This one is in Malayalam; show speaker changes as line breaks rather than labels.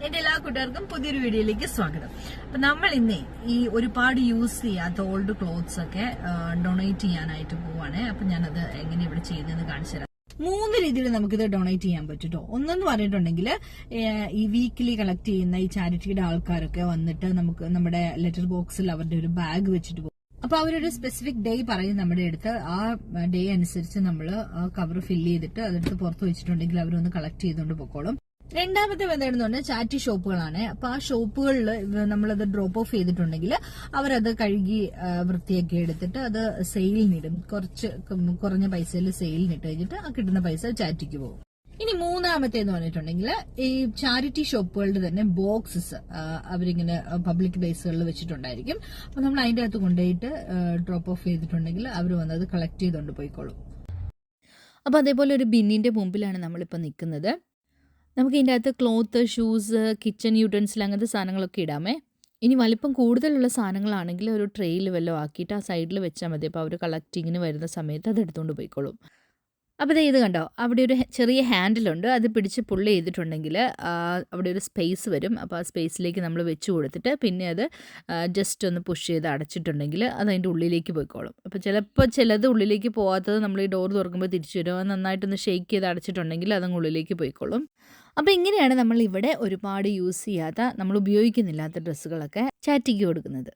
എന്റെ എല്ലാ കൂട്ടുകാർക്കും പുതിയൊരു വീഡിയോയിലേക്ക് സ്വാഗതം. അപ്പൊ നമ്മൾ ഇന്നേ ഈ ഒരുപാട് യൂസ് ചെയ്യാത്ത ഓൾഡ് ക്ലോത്ത്സ് ഒക്കെ ഡൊണേറ്റ് ചെയ്യാനായിട്ട് പോവാണ്. അപ്പൊ ഞാനത് എങ്ങനെ ഇവിടെ ചെയ്യുന്നതെന്ന് കാണിച്ചു തരാം. 3 രീതിയിൽ നമുക്കിത് ഡൊണേറ്റ് ചെയ്യാൻ പറ്റും കേട്ടോ. ഒന്നെന്ന് പറഞ്ഞിട്ടുണ്ടെങ്കിൽ ഈ വീക്കിലി കളക്ട് ചെയ്യുന്ന ഈ ചാരിറ്റിയുടെ ആൾക്കാരൊക്കെ വന്നിട്ട് നമുക്ക് നമ്മുടെ ലെറ്റർ ബോക്സിൽ അവരുടെ ഒരു ബാഗ് വെച്ചിട്ട് പോകും. അപ്പൊ അവരൊരു സ്പെസിഫിക് ഡേ പറയും നമ്മുടെ അടുത്ത്. ആ ഡേ അനുസരിച്ച് നമ്മൾ ആ കവർ ഫില്ല് ചെയ്തിട്ട് അതെടുത്ത് പുറത്ത് വെച്ചിട്ടുണ്ടെങ്കിൽ അവരൊന്ന് കളക്ട് ചെയ്തുകൊണ്ട് പൊക്കോളും. രണ്ടാമത്തെ എന്താണെന്ന് പറഞ്ഞാൽ ചാറ്റി ഷോപ്പുകളാണ്. അപ്പൊ ആ ഷോപ്പുകളിൽ നമ്മളത് ഡ്രോപ്പ് ഓഫ് ചെയ്തിട്ടുണ്ടെങ്കിൽ അവരത് കഴുകി വൃത്തിയാക്കി എടുത്തിട്ട് അത് സെയിലിനിടും. കുറഞ്ഞ പൈസയിൽ സെയിലിനിട്ട് കഴിഞ്ഞിട്ട് ആ കിട്ടുന്ന പൈസ ചാറ്റിക്ക് പോകും. ഇനി മൂന്നാമത്തേന്ന് പറഞ്ഞിട്ടുണ്ടെങ്കിൽ ഈ ചാരിറ്റി ഷോപ്പുകളുടെ തന്നെ ബോക്സസ് അവരിങ്ങനെ പബ്ലിക് പ്ലേസുകളിൽ വെച്ചിട്ടുണ്ടായിരിക്കും. അപ്പൊ നമ്മൾ അതിന്റെ അകത്ത് കൊണ്ടുപോയിട്ട് ഡ്രോപ്പ് ഓഫ് ചെയ്തിട്ടുണ്ടെങ്കിൽ അവർ വന്നത് കളക്ട് ചെയ്തുകൊണ്ട് പോയിക്കോളും.
അപ്പോൾ അതേപോലെ ഒരു ബിന്നിൻ്റെ മുമ്പിലാണ് നമ്മളിപ്പോൾ നിൽക്കുന്നത്. നമുക്ക് ഇതിൻ്റെ അകത്ത് ക്ലോത്ത്, ഷൂസ്, കിച്ചൺ യൂട്ടൻസിൽ അങ്ങനത്തെ സാധനങ്ങളൊക്കെ ഇടാമേ. ഇനി വലിപ്പം കൂടുതലുള്ള സാധനങ്ങളാണെങ്കിൽ ഒരു ട്രെയിൽ വല്ലതും ആക്കിയിട്ട് ആ സൈഡിൽ വെച്ചാൽ മതി. അപ്പോൾ അവർ കളക്റ്റിങ്ങിന് വരുന്ന സമയത്ത് അത് എടുത്തുകൊണ്ട് പോയിക്കോളും. അപ്പോൾ ഇത് കണ്ടോ, അവിടെ ഒരു ചെറിയ ഹാൻഡിലുണ്ട്. അത് പിടിച്ച് പുള്ളി ചെയ്തിട്ടുണ്ടെങ്കിൽ അവിടെ ഒരു സ്പേസ് വരും. അപ്പോൾ ആ സ്പേസിലേക്ക് നമ്മൾ വെച്ച് കൊടുത്തിട്ട് പിന്നെ അത് ജസ്റ്റ് ഒന്ന് പുഷ് ചെയ്ത് അടച്ചിട്ടുണ്ടെങ്കിൽ അത് അതിൻ്റെ ഉള്ളിലേക്ക് പോയിക്കോളും. അപ്പോൾ ചിലപ്പോൾ ചിലത് ഉള്ളിലേക്ക് പോകാത്തത് നമ്മൾ ഈ ഡോർ തുറക്കുമ്പോൾ തിരിച്ചു വരും. അത് നന്നായിട്ടൊന്ന് ഷെയ്ക്ക് ചെയ്ത് അടച്ചിട്ടുണ്ടെങ്കിൽ അതങ്ങ് ഉള്ളിലേക്ക് പോയിക്കോളും. അപ്പോൾ ഇങ്ങനെയാണ് നമ്മൾ ഇവിടെ ഒരുപാട് യൂസ് ചെയ്യാത്ത, നമ്മൾ ഉപയോഗിക്കുന്നില്ലാത്ത ഡ്രസ്സുകളൊക്കെ ചാറ്റിക്ക് കൊടുക്കുന്നത്.